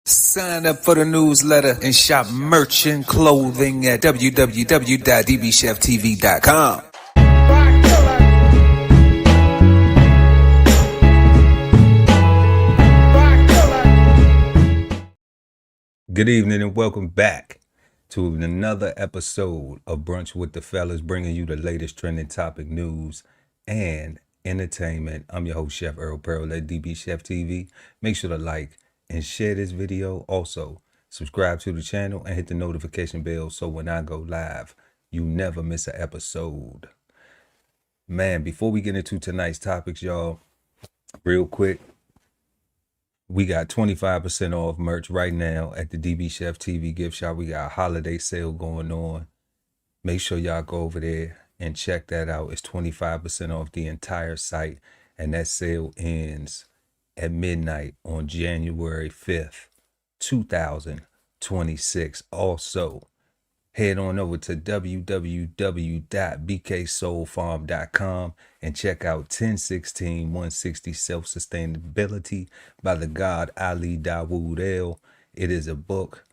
Sign up for the newsletter and shop merch and clothing at www.dbcheftv.com. Good evening and welcome back to another episode of Brunch with the Fellas, bringing you the latest trending topic news and entertainment. I'm your host, Chef Erol Pearl at DBCHEFTV. Make sure to like and share this video. Also, subscribe to the channel and hit the notification bell so when I go live, you never miss an episode. Man, before we get into tonight's topics, y'all, real quick, we got 25% off merch right now at the DB Chef TV gift shop. We got a holiday sale going on. Make sure y'all go over there and check that out. It's 25% off the entire site, and that sale ends at midnight on January 5th, 2026. Also, head on over to www.bksoulfarm.com and check out 1016-160 Self-Sustainability by the God Ali Dawood El. It is a book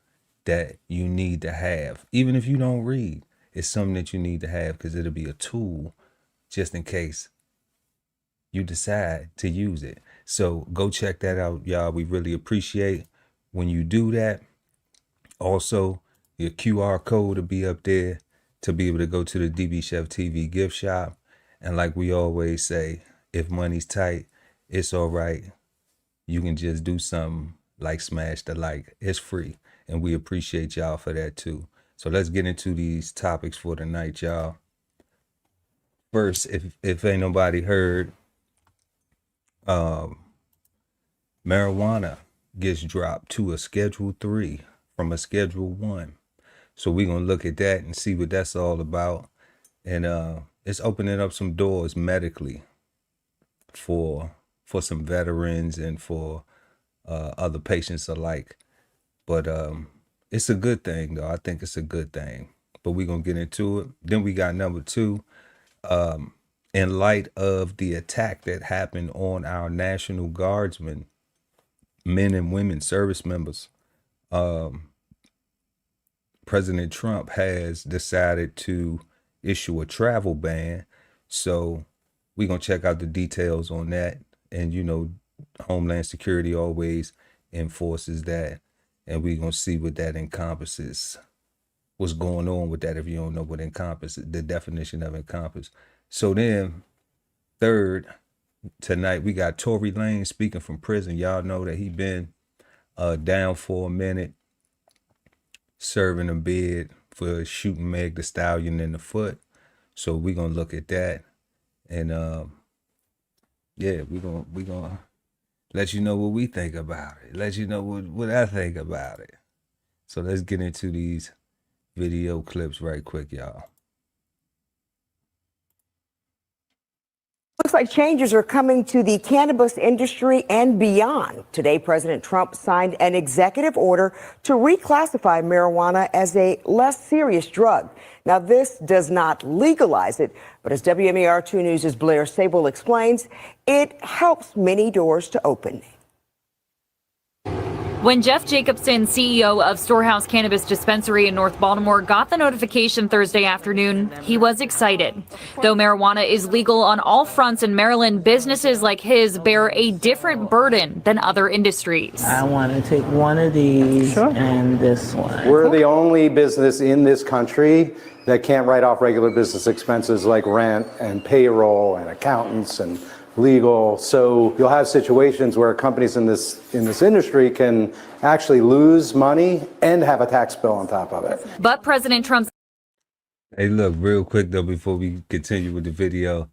that you need to have. Even if you don't read, it's something that you need to have because it'll be a tool just in case you decide to use it. So go check that out, y'all. We really appreciate when you do that. Also, your QR code will be up there to be able to go to the DB Chef TV gift shop. And like we always say, if money's tight, it's all right. You can just do something like smash the like. It's free. And we appreciate y'all for that too. So let's get into these topics for tonight, y'all. First, if ain't nobody heard, marijuana gets dropped to a Schedule 3 from a Schedule 1. So we're going to look at that and see what that's all about. And it's opening up some doors medically for some veterans and for other patients alike. But it's a good thing, though. I think it's a good thing. But we're going to get into it. Then we got number two. In light of the attack that happened on our National Guardsmen, men and women service members, President Trump has decided to issue a travel ban. So we're going to check out the details on that. And, you know, Homeland Security always enforces that. And we're going to see what that encompasses. What's going on with that if you don't know what encompasses, the definition of encompass. So then, third, tonight we got Tory Lanez speaking from prison. Y'all know that he been down for a minute, serving a bid for shooting Meg Thee Stallion in the foot. So we're gonna look at that, and yeah, we're gonna let you know what we think about it. Let you know what I think about it. So let's get into these video clips right quick, y'all. Looks like changes are coming to the cannabis industry and beyond. Today, President Trump signed an executive order to reclassify marijuana as a less serious drug. Now, this does not legalize it, but as WMER2 News' Blair Sable explains, it helps many doors to open. When Jeff Jacobson, CEO of Storehouse Cannabis Dispensary in North Baltimore, got the notification Thursday afternoon, he was excited. Though marijuana is legal on all fronts in Maryland, businesses like his bear a different burden than other industries. I want to take one of these and this one. We're the only business in this country that can't write off regular business expenses like rent and payroll and accountants and legal. So you'll have situations where companies in this industry can actually lose money and have a tax bill on top of it. But President Trump's Hey, look, real quick though, before we continue with the video,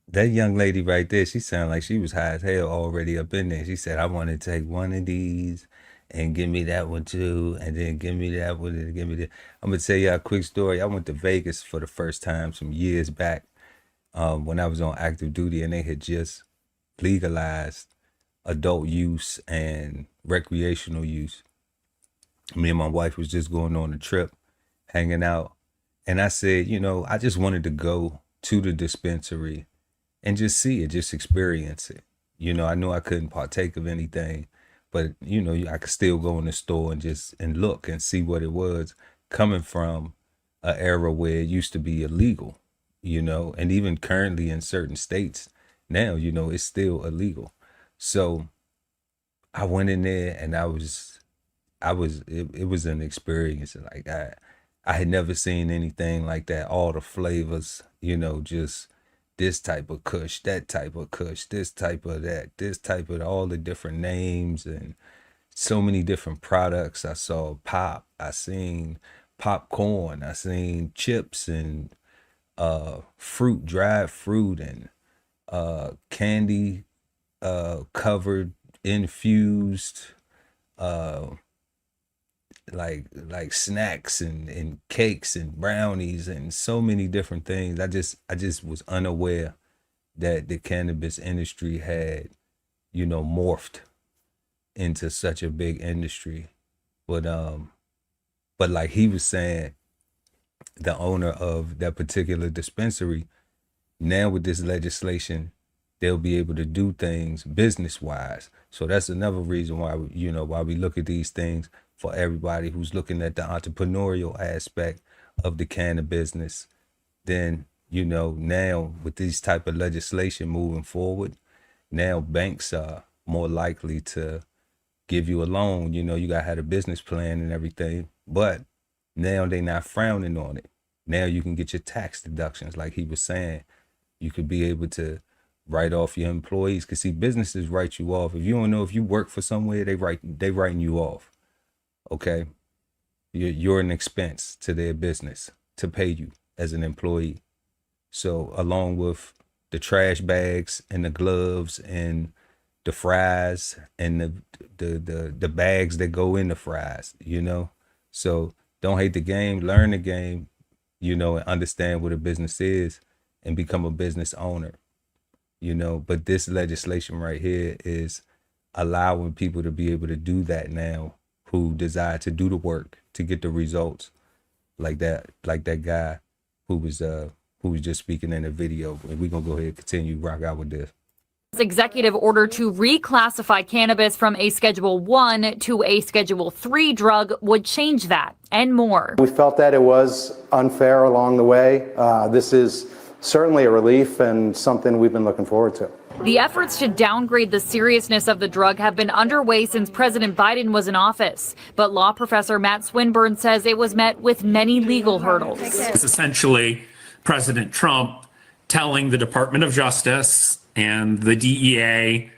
that young lady right there, she sounded like she was high as hell already up in there. She said, I want to take one of these and give me that one too, and then give me that one and give me that. I'm gonna tell you a quick story. I went to Vegas for the first time some years back. When I was on active duty, and they had just legalized adult use and recreational use. Me and my wife was just going on a trip, hanging out. And I said, you know, I just wanted to go to the dispensary and just see it, just experience it. You know, I knew I couldn't partake of anything, but you know, I could still go in the store and look and see what it was, coming from an era where it used to be illegal, you know, and even currently in certain states now, you know, it's still illegal. So I went in there and it was an experience. Like I had never seen anything like that. All the flavors, you know, just this type of kush, that type of kush, this type of that, this type of, all the different names and so many different products. I saw pop, I seen popcorn, I seen chips and fruit, dried fruit, and candy covered, infused, like snacks and cakes and brownies and so many different things. I just was unaware that the cannabis industry had, you know, morphed into such a big industry. But like he was saying, the owner of that particular dispensary, now with this legislation, they'll be able to do things business wise. So that's another reason why why we look at these things, for everybody who's looking at the entrepreneurial aspect of the cannabis business. Then, you know, now with these type of legislation moving forward, now banks are more likely to give you a loan. You know, you gotta have a business plan and everything, but now they're not frowning on it. Now you can get your tax deductions, like he was saying. You could be able to write off your employees, because see, businesses write you off. If you don't know, if you work for somewhere, they writing you off. Okay, you're an expense to their business to pay you as an employee. So along with the trash bags and the gloves and the fries and the bags that go in the fries, you know. So don't hate the game, learn the game, you know, and understand what a business is and become a business owner, you know. But this legislation right here is allowing people to be able to do that now, who desire to do the work to get the results, like that guy who was just speaking in the video. And we're gonna go ahead and continue rock out with this. Executive order to reclassify cannabis from a Schedule 1 to a Schedule 3 drug would change that and more. We felt that it was unfair along the way. This is certainly a relief and something we've been looking forward to. The efforts to downgrade the seriousness of the drug have been underway since President Biden was in office. But law professor Matt Swinburne says it was met with many legal hurdles. It's essentially President Trump telling the Department of Justice and the DEA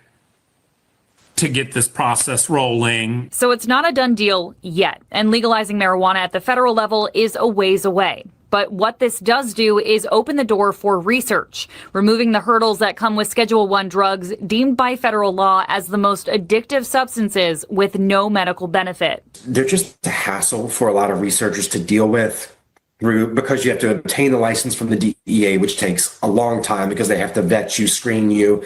to get this process rolling. So it's not a done deal yet, and legalizing marijuana at the federal level is a ways away. But what this does do is open the door for research, removing the hurdles that come with Schedule 1 drugs deemed by federal law as the most addictive substances with no medical benefit. They're just a hassle for a lot of researchers to deal with, because you have to obtain a license from the DEA, which takes a long time because they have to vet you, screen you,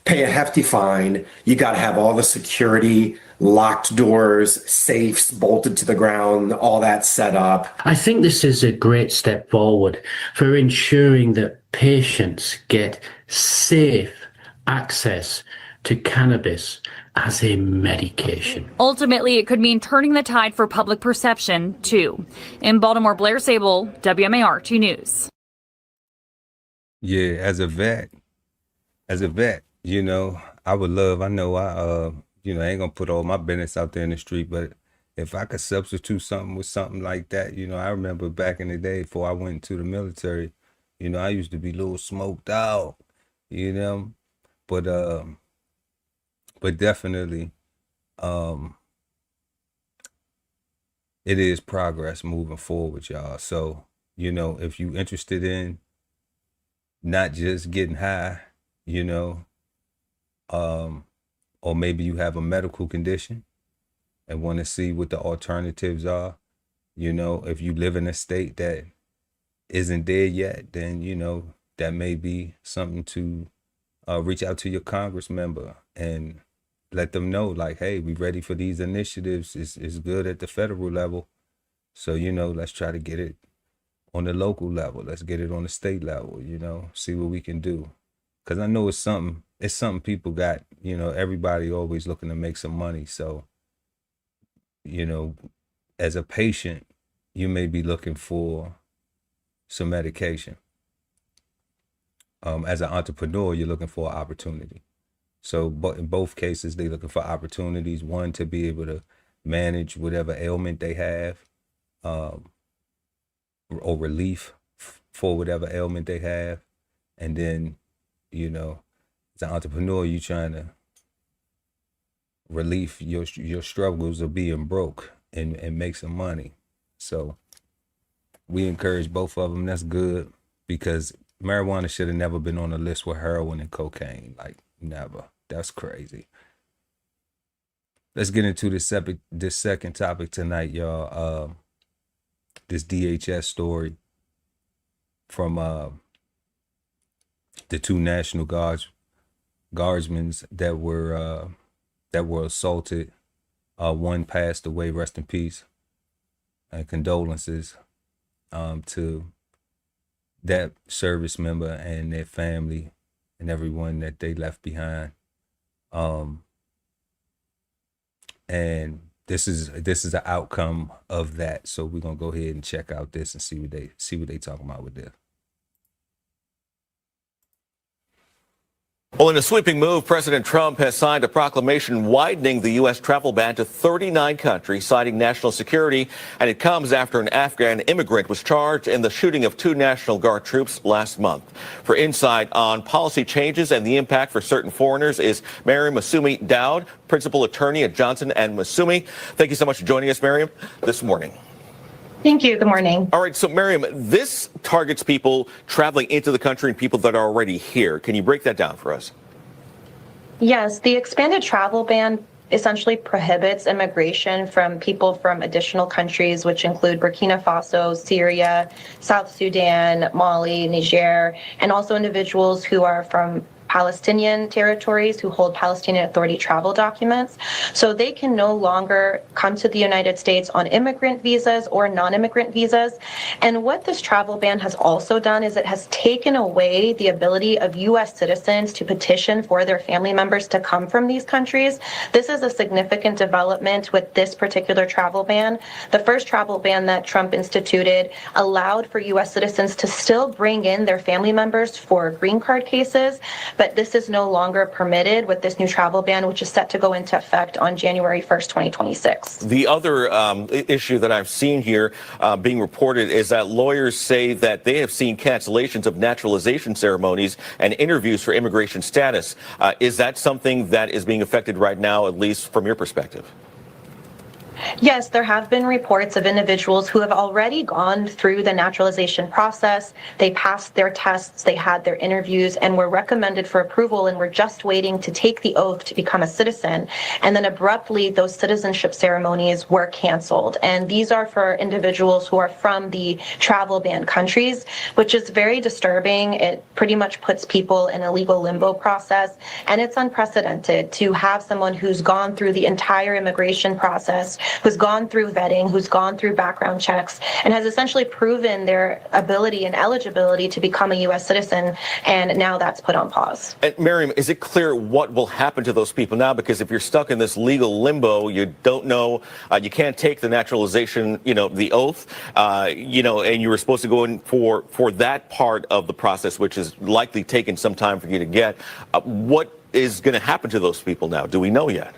pay a hefty fine. You got to have all the security, locked doors, safes bolted to the ground, all that set up. I think this is a great step forward for ensuring that patients get safe access to cannabis as a medication. Ultimately, it could mean turning the tide for public perception, too. In Baltimore, Blair Sable, WMAR 2 News. Yeah, as a vet, you know, I ain't gonna put all my business out there in the street, but if I could substitute something with something like that, you know, I remember back in the day before I went into the military, you know, I used to be a little smoked out, you know, but definitely, it is progress moving forward, y'all. So, you know, if you interested in not just getting high, you know, or maybe you have a medical condition and want to see what the alternatives are, you know, if you live in a state that isn't there yet, then, you know, that may be something to reach out to your Congress member and let them know, like, hey, we ready for these initiatives. It's good at the federal level. So, you know, let's try to get it on the local level. Let's get it on the state level, you know, see what we can do. because I know it's something people got, you know, everybody always looking to make some money. So, you know, as a patient, you may be looking for some medication. As an entrepreneur, you're looking for an opportunity. So, but in both cases, they're looking for opportunities. One, to be able to manage whatever ailment they have, or relief for whatever ailment they have. And then, you know, as an entrepreneur, you're trying to relieve your struggles of being broke and make some money. So we encourage both of them. That's good, because marijuana should have never been on the list with heroin and cocaine. Like, never. That's crazy. Let's get into this second topic tonight, y'all. This DHS story from the two National Guardsmen that were assaulted. One passed away. Rest in peace, and condolences to that service member and their family and everyone that they left behind. And this is the outcome of that. So we're gonna go ahead and check out this and see what they talking about with this. Well, in a sweeping move, President Trump has signed a proclamation widening the U.S. travel ban to 39 countries, citing national security. And it comes after an Afghan immigrant was charged in the shooting of two National Guard troops last month. For insight on policy changes and the impact for certain foreigners is Miriam Masumi Dowd, principal attorney at Johnson and Masumi. Thank you so much for joining us, Miriam, this morning. Thank you. Good morning. All right. So, Miriam, this targets people traveling into the country and people that are already here. Can you break that down for us? Yes, the expanded travel ban essentially prohibits immigration from people from additional countries, which include Burkina Faso, Syria, South Sudan, Mali, Niger, and also individuals who are from Palestinian territories who hold Palestinian Authority travel documents. So they can no longer come to the United States on immigrant visas or non-immigrant visas. And what this travel ban has also done is it has taken away the ability of U.S. citizens to petition for their family members to come from these countries. This is a significant development with this particular travel ban. The first travel ban that Trump instituted allowed for U.S. citizens to still bring in their family members for green card cases, but this is no longer permitted with this new travel ban, which is set to go into effect on January 1st, 2026. The other issue that I've seen here being reported is that lawyers say that they have seen cancellations of naturalization ceremonies and interviews for immigration status. Is that something that is being affected right now, at least from your perspective? Yes, there have been reports of individuals who have already gone through the naturalization process. They passed their tests, they had their interviews, and were recommended for approval, and were just waiting to take the oath to become a citizen. And then abruptly, those citizenship ceremonies were canceled. And these are for individuals who are from the travel ban countries, which is very disturbing. It pretty much puts people in a legal limbo process. And it's unprecedented to have someone who's gone through the entire immigration process, who's gone through vetting, who's gone through background checks, and has essentially proven their ability and eligibility to become a U.S. citizen, and now that's put on pause. And Miriam, is it clear what will happen to those people now? Because if you're stuck in this legal limbo, you don't know, you can't take the naturalization, the oath, and you were supposed to go in for that part of the process, which is likely taking some time for you to get. What is going to happen to those people now? Do we know yet?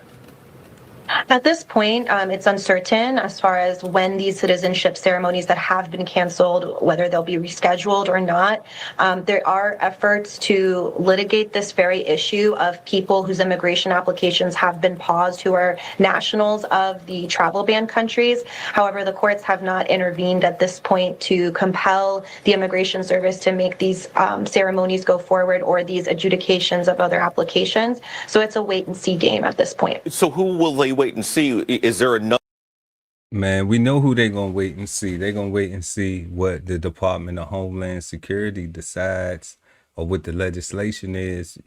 At this point, it's uncertain as far as when these citizenship ceremonies that have been canceled, whether they'll be rescheduled or not. There are efforts to litigate this very issue of people whose immigration applications have been paused who are nationals of the travel ban countries. However, the courts have not intervened at this point to compel the Immigration Service to make these ceremonies go forward or these adjudications of other applications. So it's a wait and see game at this point. So who will they wait and see? Is there another? Man, we know who they're going to wait and see. They're going to wait and see what the Department of Homeland Security decides or what the legislation is,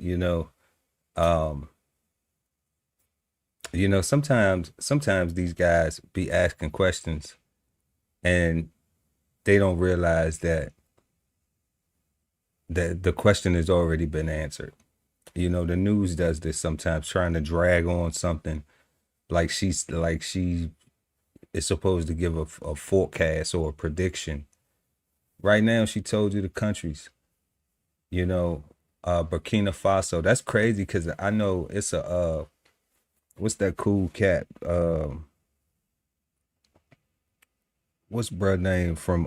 sometimes these guys be asking questions and they don't realize that the question has already been answered. You know, the news does this sometimes, trying to drag on something like she is supposed to give a forecast or a prediction. Right now, she told you the countries. You know, Burkina Faso. That's crazy because I know it's a what's that cool cat? What's bruh name from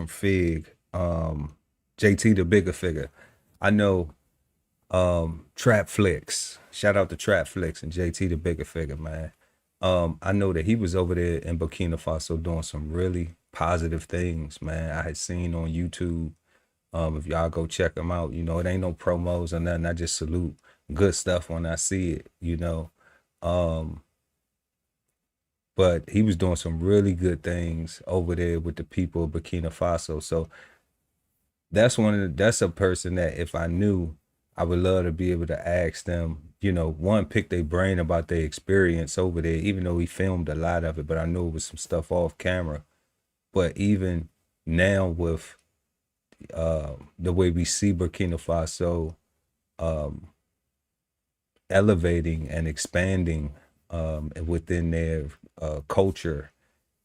Fig? JT the Bigger Figure. I know Trap Flicks. Shout out to Trap Flicks and JT the Bigger Figure, man. I know that he was over there in Burkina Faso doing some really positive things, man. I had seen on YouTube. If y'all go check him out, you know, it ain't no promos or nothing. I just salute good stuff when I see it, you know. But he was doing some really good things over there with the people of Burkina Faso. So that's a person that if I knew, I would love to be able to ask them, you know, one, pick their brain about their experience over there, even though he filmed a lot of it, but I know it was some stuff off camera. But even now with the way we see Burkina Faso elevating and expanding within their culture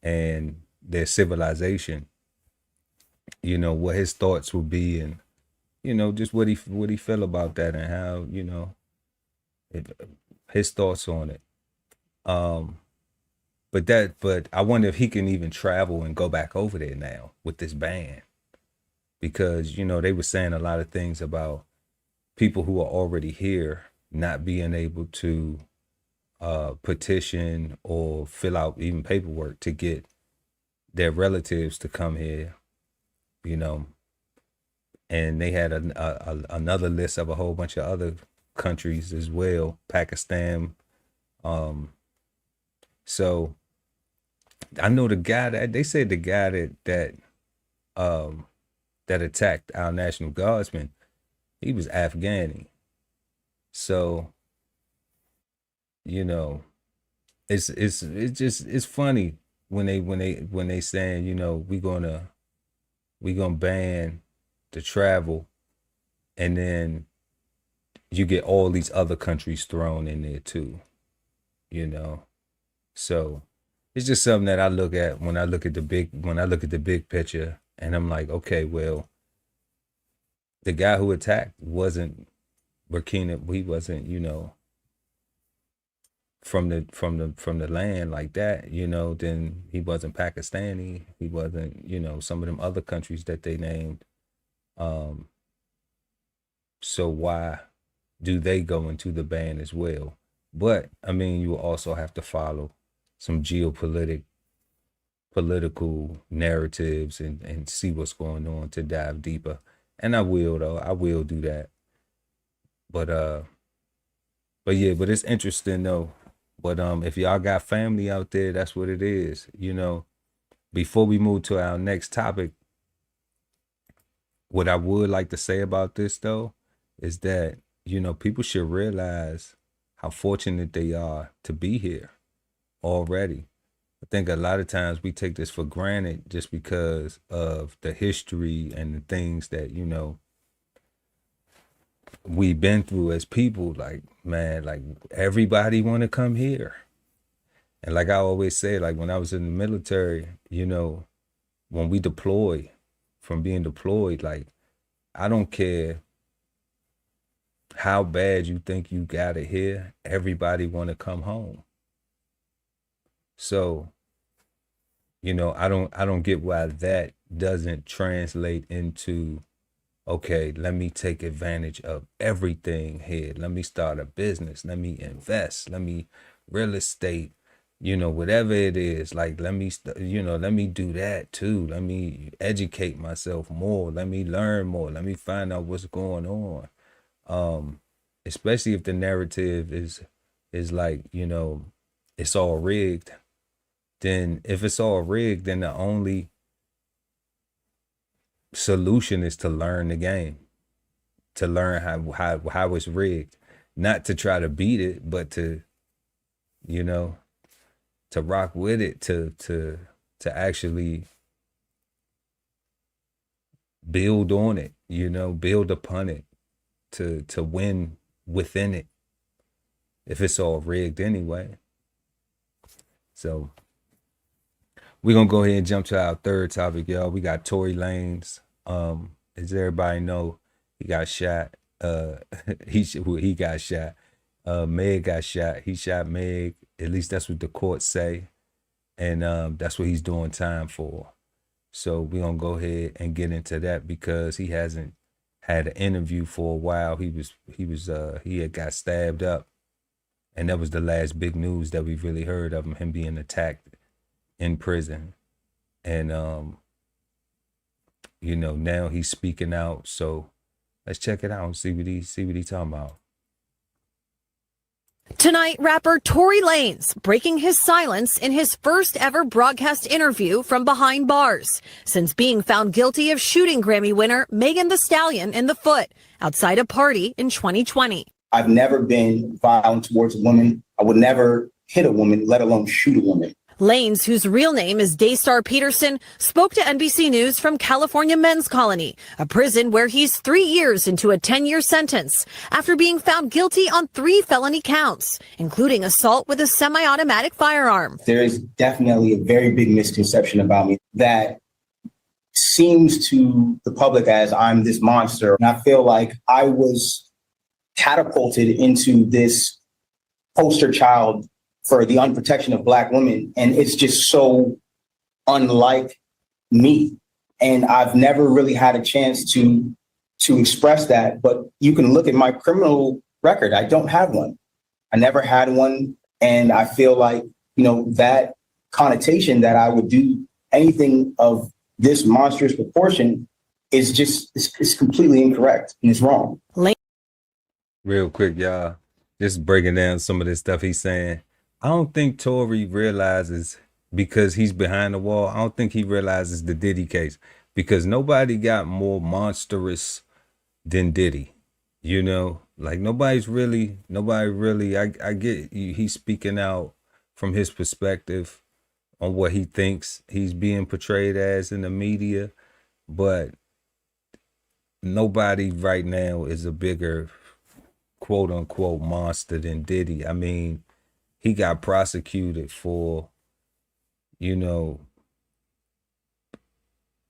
and their civilization, you know, what his thoughts would be, and you know, just what he feel about that, and how, you know, his thoughts on it. But I wonder if he can even travel and go back over there now with this ban, because, you know, they were saying a lot of things about people who are already here not being able to petition or fill out even paperwork to get their relatives to come here, you know. And they had another list of a whole bunch of other countries as well, Pakistan. So I know the guy that they said the guy that attacked our National Guardsman, he was Afghani. So, you know, it's funny when they saying, you know, we gonna ban the travel, and then you get all these other countries thrown in there too, you know. So it's just something that I look at when I look at the big picture, and I'm like, okay, well, the guy who attacked wasn't Burkina, he wasn't, you know, from the land like that, you know. Then he wasn't Pakistani, he wasn't, you know, some of them other countries that they named. So why do they go into the ban as well? But I mean, you also have to follow some political narratives and see what's going on to dive deeper. And I will, though. I will do that. But yeah, but it's interesting though. But if y'all got family out there, that's what it is, you know. Before we move to our next topic, what I would like to say about this though is that, you know, people should realize how fortunate they are to be here already. I think a lot of times we take this for granted just because of the history and the things that, you know, we've been through as people. Like, man, like everybody want to come here. And like I always say, like when I was in the military, you know, when we deploy, from being deployed, like I don't care how bad you think you got it here, everybody want to come home. So, you know, I don't get why that doesn't translate into, okay, let me take advantage of everything here. Let me start a business. Let me invest. Let me real estate, you know, whatever it is. Like, let me do that too. Let me educate myself more. Let me learn more. Let me find out what's going on. Especially if the narrative is like, you know, it's all rigged. Then if it's all rigged, then the only solution is to learn the game, to learn how it's rigged, not to try to beat it, but to, you know, to rock with it, to actually build on it, build upon it to win within it, if it's all rigged anyway. So we're gonna go ahead and jump to our third topic, y'all. We got Tory Lanez. As everybody know, he got shot. He got shot. Meg got shot. He shot Meg. At least that's what the courts say, and that's what he's doing time for. So we're gonna go ahead and get into that because he hasn't had an interview for a while. He had got stabbed up, and that was the last big news that we really heard of him being attacked in prison. And now he's speaking out. So let's check it out and see what he talking about. Tonight, rapper Tory Lanez breaking his silence in his first ever broadcast interview from behind bars since being found guilty of shooting Grammy winner Megan Thee Stallion in the foot outside a party in 2020. I've never been violent towards a woman. I would never hit a woman, let alone shoot a woman. Lanez, whose real name is Daystar Peterson, spoke to NBC News from California Men's Colony, a prison where he's 3 years into a 10-year sentence after being found guilty on 3 felony counts, including assault with a semi-automatic firearm. There is definitely a very big misconception about me that seems to the public as I'm this monster. And I feel like I was catapulted into this poster child for the unprotection of Black women. And it's just so unlike me. And I've never really had a chance to express that. But you can look at my criminal record. I don't have one. I never had one. And I feel like, that connotation that I would do anything of this monstrous proportion is just, it's completely incorrect and it's wrong. Real quick, y'all, just breaking down some of this stuff he's saying. I don't think Tory realizes, because he's behind the wall, I don't think he realizes the Diddy case, because nobody got more monstrous than Diddy. Like nobody really, I get he's speaking out from his perspective on what he thinks he's being portrayed as in the media, but nobody right now is a bigger quote unquote monster than Diddy. I mean, he got prosecuted for,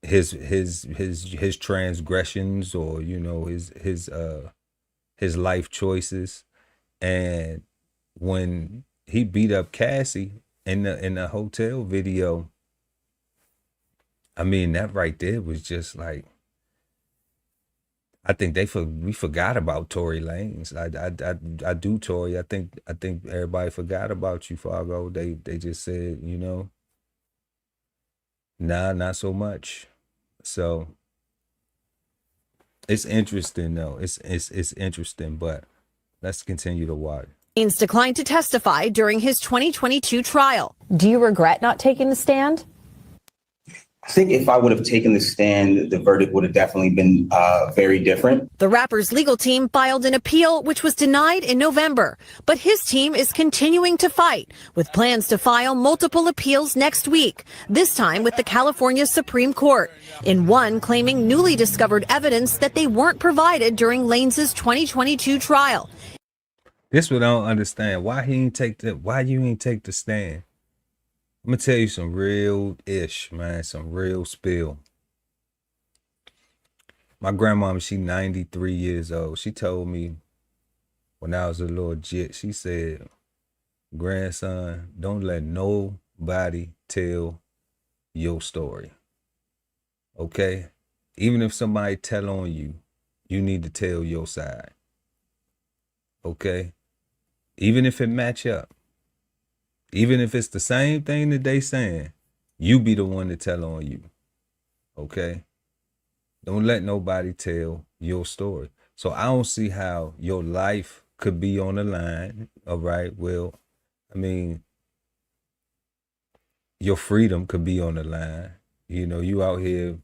his transgressions or, his life choices. And when he beat up Cassie in the hotel video, I mean, that right there was just like, I think we forgot about Tory Lanez. I do, Tory. I think everybody forgot about you, Fargo. They just said, nah, not so much. So it's interesting though. It's interesting, but let's continue to watch. Lanez declined to testify during his 2022 trial. Do you regret not taking the stand? I think if I would have taken the stand, the verdict would have definitely been very different. The rapper's legal team filed an appeal, which was denied in November. But his team is continuing to fight, with plans to file multiple appeals next week, this time with the California Supreme Court, in one claiming newly discovered evidence that they weren't provided during Lanez's 2022 trial. This what I don't understand. Why you ain't take the stand? I'm gonna tell you some real ish, man, some real spill. My grandmama, she 93 years old. She told me when I was a little jit, she said, grandson, don't let nobody tell your story. Okay? Even if somebody tell on you, you need to tell your side. Okay? Even if it match up. Even if it's the same thing that they saying, you be the one to tell on you. Okay? Don't let nobody tell your story. So I don't see how your life could be on the line. All right. Well, I mean, your freedom could be on the line. You out here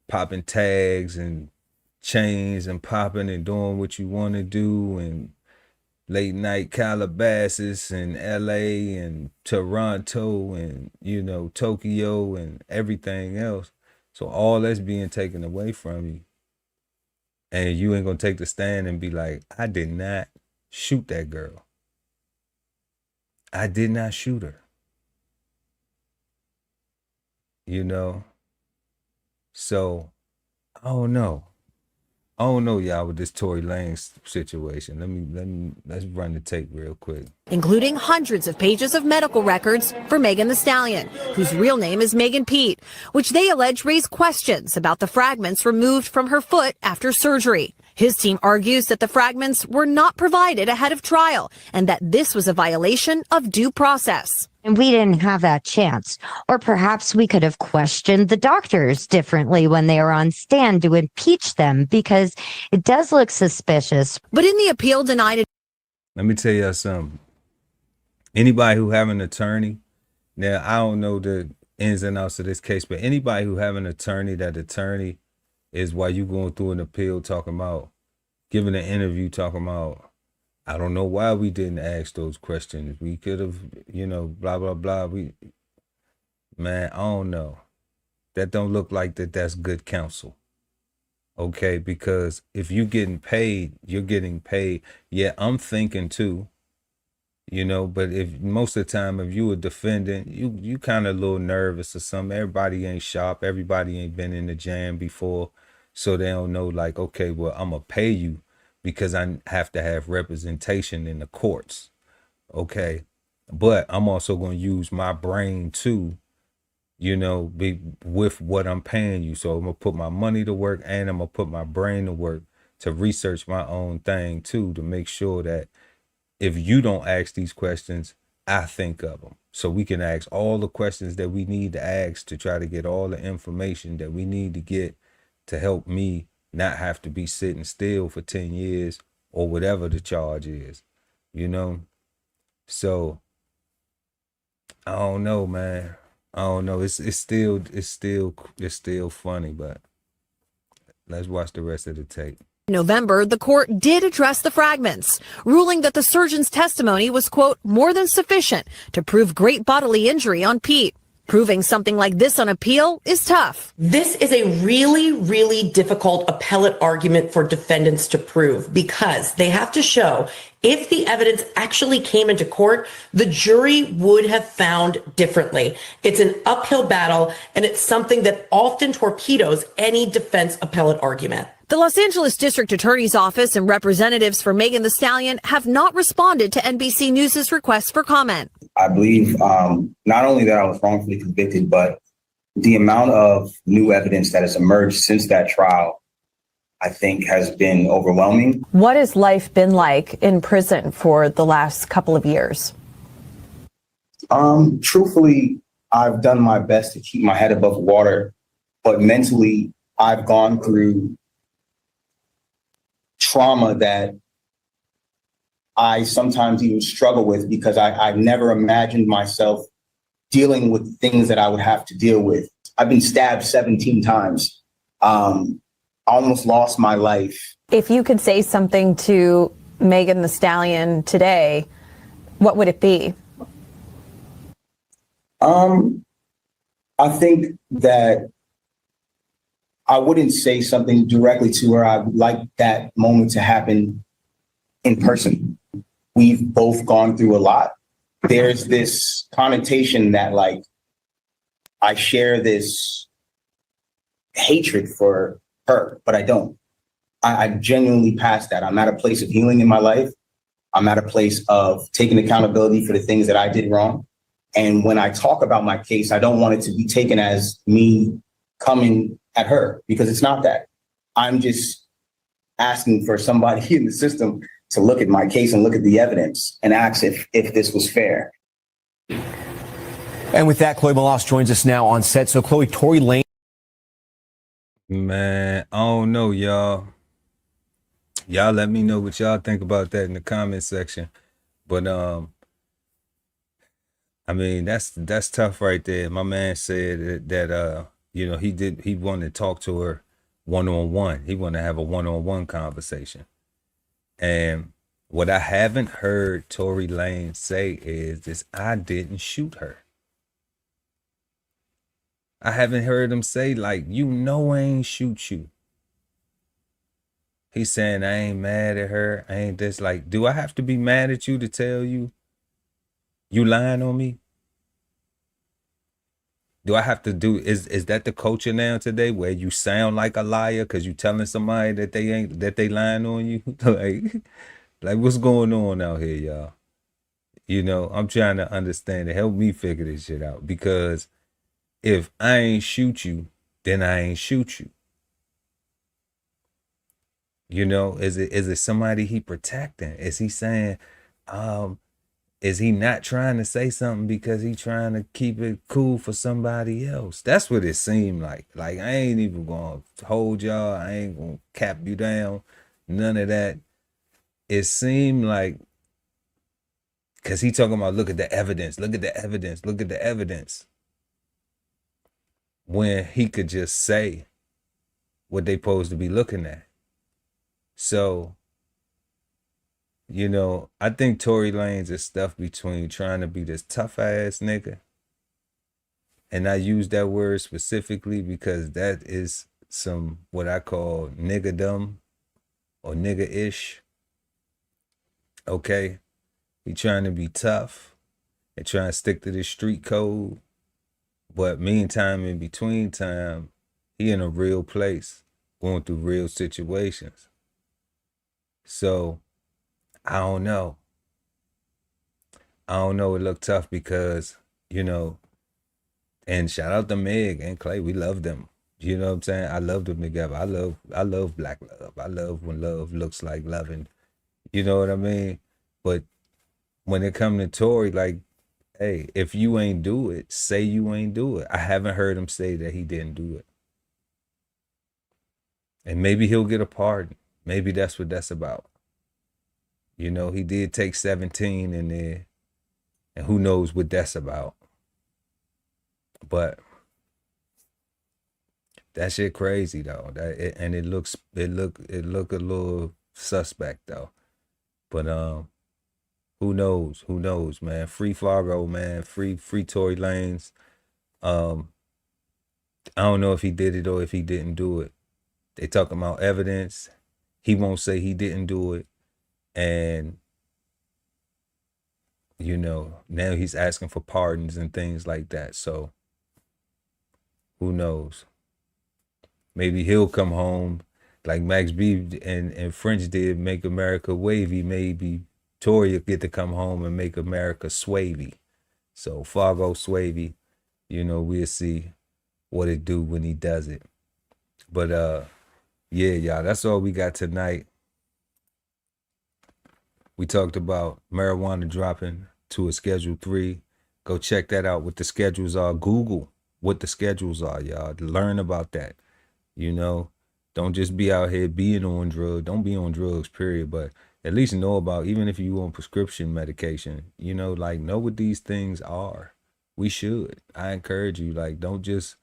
popping tags and chains and popping and doing what you want to do, and late night Calabasas and LA and Toronto and, Tokyo and everything else. So all that's being taken away from you. And you ain't gonna take the stand and be like, I did not shoot that girl. I did not shoot her. You know? So I don't know. I don't know, y'all, with this Tory Lanez situation. Let's run the tape real quick. Including hundreds of pages of medical records for Megan Thee Stallion, whose real name is Megan Pete, which they allege raise questions about the fragments removed from her foot after surgery. His team argues that the fragments were not provided ahead of trial and that this was a violation of due process. And we didn't have that chance. Or perhaps we could have questioned the doctors differently when they were on stand to impeach them, because it does look suspicious. But in the appeal denied it. Let me tell you something. Anybody who have an attorney, now I don't know the ins and outs of this case, but anybody who have an attorney, that attorney is while you going through an appeal talking about, giving an interview talking about, I don't know why we didn't ask those questions. We could have, blah, blah, blah. Man, I don't know. That don't look like that's good counsel. Okay, because if you're getting paid, you're getting paid. Yeah, I'm thinking too, but if most of the time, if you a defendant, you kind of a little nervous or something. Everybody ain't sharp. Everybody ain't been in the jam before. So they don't know, like, okay, well, I'm going to pay you because I have to have representation in the courts. Okay. But I'm also going to use my brain too, be with what I'm paying you. So I'm going to put my money to work and I'm going to put my brain to work to research my own thing too, to make sure that if you don't ask these questions, I think of them. So we can ask all the questions that we need to ask to try to get all the information that we need to get to help me not have to be sitting still for 10 years or whatever the charge is, So I don't know, man. I don't know. It's still funny, but let's watch the rest of the tape. In November, the court did address the fragments, ruling that the surgeon's testimony was, quote, more than sufficient to prove great bodily injury on Pete. Proving something like this on appeal is tough. This is a really, really difficult appellate argument for defendants to prove, because they have to show if the evidence actually came into court, the jury would have found differently. It's an uphill battle, and it's something that often torpedoes any defense appellate argument. The Los Angeles District Attorney's Office and representatives for Megan Thee Stallion have not responded to NBC News' request for comment. I believe not only that I was wrongfully convicted, but the amount of new evidence that has emerged since that trial, I think, has been overwhelming. What has life been like in prison for the last couple of years? Truthfully, I've done my best to keep my head above water, but mentally, I've gone through trauma that I sometimes even struggle with, because I never imagined myself dealing with things that I would have to deal with. I've been stabbed 17 times. I almost lost my life. If you could say something to Megan Thee Stallion today, what would it be? I think that I wouldn't say something directly to her. I would like that moment to happen in person. We've both gone through a lot. There's this connotation that, like, I share this hatred for her, but I don't. I genuinely passed that. I'm at a place of healing in my life. I'm at a place of taking accountability for the things that I did wrong. And when I talk about my case, I don't want it to be taken as me coming at her, because it's not that. I'm just asking for somebody in the system to look at my case and look at the evidence and ask if this was fair. And with that, Chloe Malas joins us now on set. So, Chloe, Tory Lanez. Man, I don't know, y'all. Y'all let me know what y'all think about that in the comment section. But I mean, that's tough right there. My man said that he wanted to talk to her one-on-one. He wanted to have a one-on-one conversation. And what I haven't heard Tory Lanez say is this: I didn't shoot her. I haven't heard him say, like, you know I ain't shoot you. He's saying I ain't mad at her. I ain't this. Like, do I have to be mad at you to tell you you lying on me? Do I have to do, is that the culture now today where you sound like a liar because you telling somebody that they lying on you? like what's going on out here, y'all? You know, I'm trying to understand it. Help me figure this shit out, because if I ain't shoot you, then I ain't shoot you. You know, is it somebody he protecting? Is he saying, is he not trying to say something because he trying to keep it cool for somebody else? That's what it seemed like. Like, I ain't even gonna hold y'all. I ain't gonna cap you down. None of that. It seemed like, because he talking about, look at the evidence, look at the evidence, look at the evidence. When he could just say what they supposed to be looking at. So, you know, I think Tory Lanez is stuff between trying to be this tough ass nigga. And I use that word specifically because that is some what I call niggadom or nigga-ish. Okay? He trying to be tough and trying to stick to the street code. But meantime, in between time, he in a real place, going through real situations. So, I don't know. It looked tough because, you know, and shout out to Meg and Clay. We love them. You know what I'm saying? I love them together. I love black love. I love when love looks like loving. You know what I mean? But when it comes to Tory, like, hey, if you ain't do it, say you ain't do it. I haven't heard him say that he didn't do it. And maybe he'll get a pardon. Maybe that's what that's about. You know, he did take 17 in there, and who knows what that's about. But that shit crazy though. It look a little suspect though. But who knows? Who knows, man? Free Fargo, man. Free Tory Lanez. I don't know if he did it or if he didn't do it. They talking about evidence. He won't say he didn't do it. And, you know, now he's asking for pardons and things like that. So, who knows? Maybe he'll come home like Max B and French did, make America wavy. Maybe Tory will get to come home and make America swavy. So, Fargo swavy, you know, we'll see what it do when he does it. But, yeah, y'all, that's all we got tonight. We talked about marijuana dropping to a Schedule 3. Go check that out, what the schedules are. Google what the schedules are, y'all. Learn about that. You know, don't just be out here being on drugs. Don't be on drugs, period. But at least know about, even if you on prescription medication, you know, like, know what these things are. We should. I encourage you, like, don't just,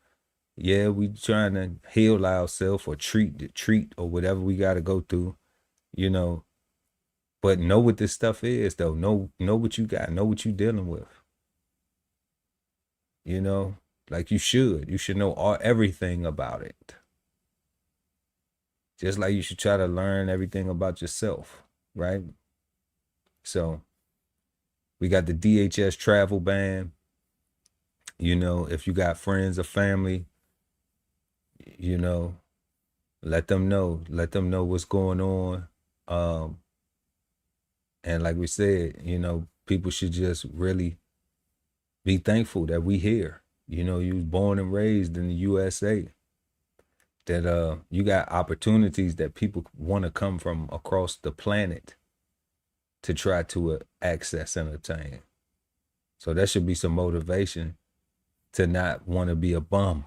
yeah, we trying to heal ourselves or treat or whatever we got to go through, you know. But know what this stuff is, though. Know what you got. Know what you dealing with. You know, like you should. You should know everything about it. Just like you should try to learn everything about yourself, right? So, we got the DHS travel ban. You know, if you got friends or family, you know, let them know. Let them know what's going on. And like we said, you know, people should just really be thankful that we here. You know, you was born and raised in the USA. That you got opportunities that people want to come from across the planet to try to access and obtain. So that should be some motivation to not want to be a bum.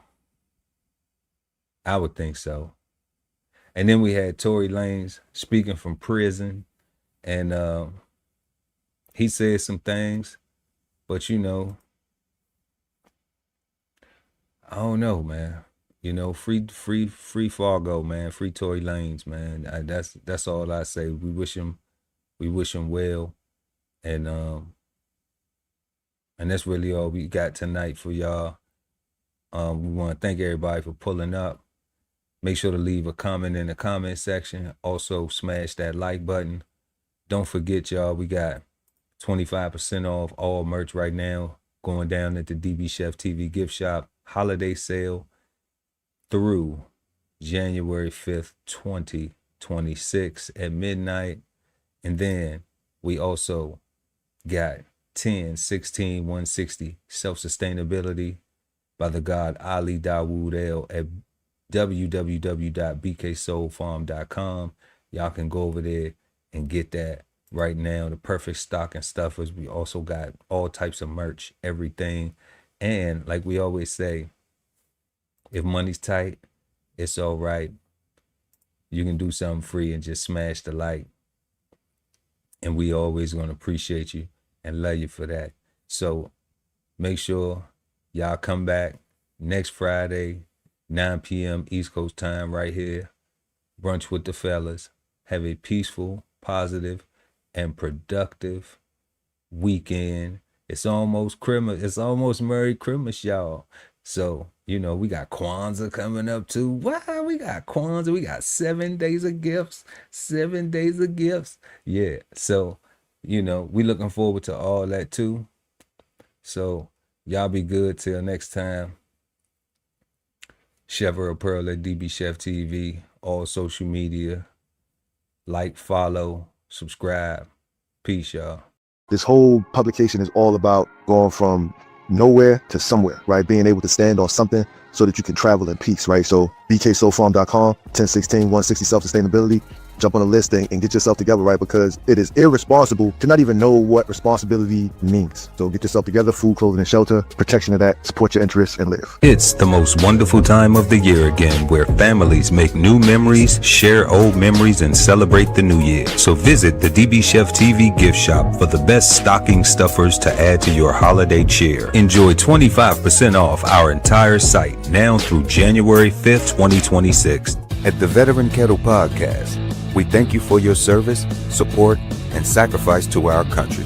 I would think so. And then we had Tory Lanez speaking from prison. And he said some things, but you know, I don't know, man. You know, free Fargo, man. Free Tory Lanez, man. That's all I say. We wish him well, and that's really all we got tonight for y'all. We want to thank everybody for pulling up. Make sure to leave a comment in the comment section. Also, smash that like button. Don't forget, y'all, we got 25% off all merch right now going down at the DBCHEFTV gift shop. Holiday sale through January 5th, 2026 at midnight. And then we also got 10, 16, 160 self-sustainability by the God Ali Dawood El at www.bksoulfarm.com. Y'all can go over there and get that right now. The perfect stocking stuffers. We also got all types of merch, everything. And like we always say, if money's tight, it's all right. You can do something free and just smash the like. And we always gonna appreciate you and love you for that. So make sure y'all come back next Friday, 9 p.m. East Coast time right here. Brunch with the fellas. Have a peaceful, positive, and productive weekend. It's almost Christmas. It's almost Merry Christmas, y'all. So, you know, we got Kwanzaa coming up too. Wow, we got Kwanzaa. We got 7 days of gifts. 7 days of gifts. Yeah. So, you know, we looking forward to all that too. So, y'all be good till next time. Chef Erol Pearl at DBCHEFTV, all social media. Like, follow, subscribe. Peace, y'all. This whole publication is all about going from nowhere to somewhere, right? Being able to stand on something so that you can travel in peace, right? So bksoulfarm.com, 1016, 160 self-sustainability. Jump on the list and get yourself together, right? Because it is irresponsible to not even know what responsibility means. So get yourself together, food, clothing, and shelter, protection of that, support your interests, and live. It's the most wonderful time of the year again, where families make new memories, share old memories, and celebrate the new year. So visit the DBCHEFTV gift shop for the best stocking stuffers to add to your holiday cheer. Enjoy 25% off our entire site now through January 5th, 2026. At the Veteran Kettle Podcast, we thank you for your service, support, and sacrifice to our country.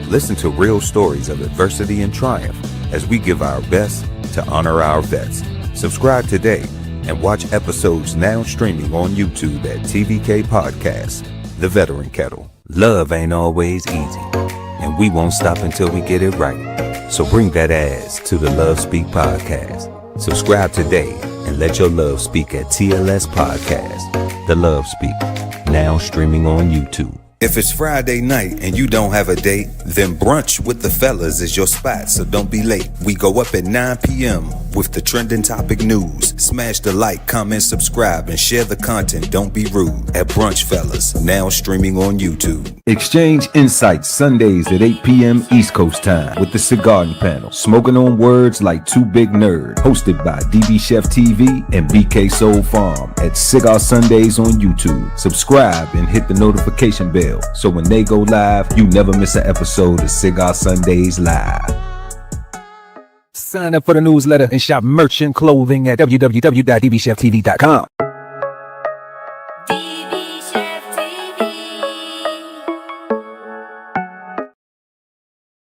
Listen to real stories of adversity and triumph as we give our best to honor our vets. Subscribe today and watch episodes now streaming on YouTube at TVK Podcast, The Veteran Kettle. Love ain't always easy, and we won't stop until we get it right. So bring that ass to the Love Speak Podcast. Subscribe today and let your love speak at TLS Podcast, The Love Speak, now streaming on YouTube. If it's Friday night and you don't have a date, then Brunch with the Fellas is your spot, so don't be late. We go up at 9 p.m. with the trending topic news. Smash the like, comment, subscribe, and share the content. Don't be rude at Brunch Fellas, now streaming on YouTube. Exchange insights Sundays at 8 p.m. East Coast time with the Cigar Panel. Smoking on words like two big nerds. Hosted by DBCHEFTV and BK Soul Farm at Cigar Sundays on YouTube. Subscribe and hit the notification bell, so when they go live, you never miss an episode of Cigar Sundays Live. Sign up for the newsletter and shop merch and clothing at www.dbcheftv.com.